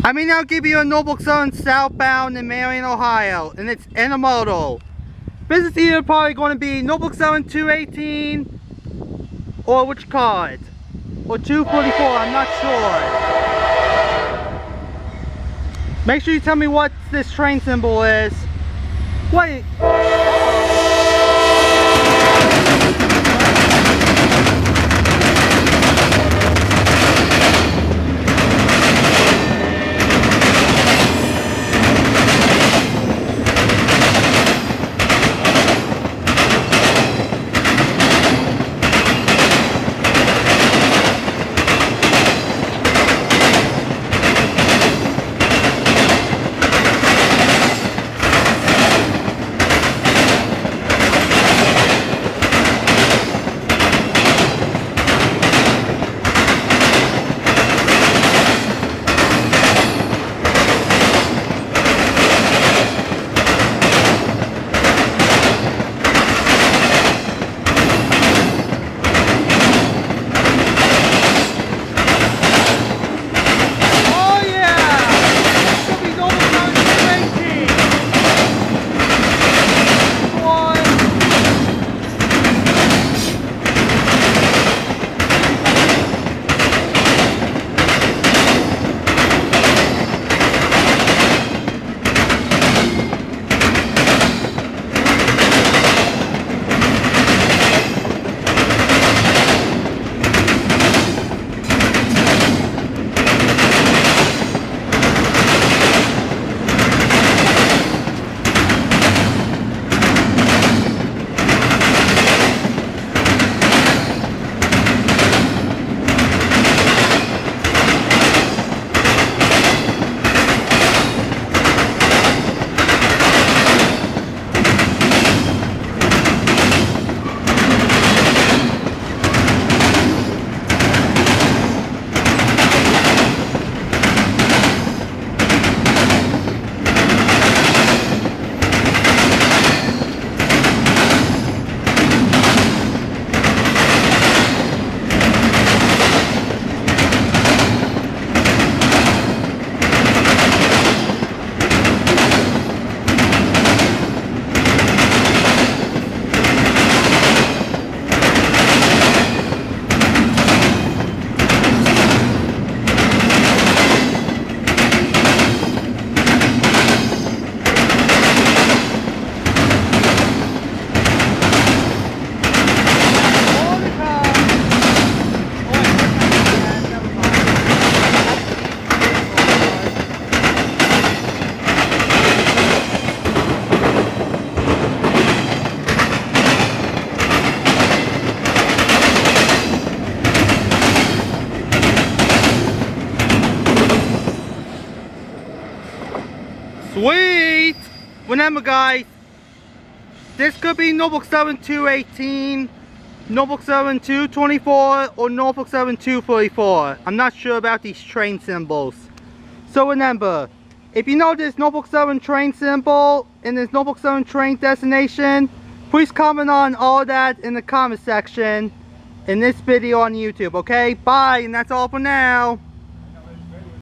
I may now give you a Norfolk Southern southbound in Marion, Ohio, and it's intermodal. This is either probably going to be Norfolk Southern 218 or which card? Or 244, I'm not sure. Make sure you tell me what this train symbol is. Wait. Sweet! Remember guys, this could be Norfolk Southern 218, Norfolk Southern 224, or Norfolk Southern 244. I'm not sure about these train symbols. So remember, if you know this Norfolk Southern train symbol and this Norfolk Southern train destination, please comment on all that in the comment section in this video on YouTube, okay? Bye, and that's all for now.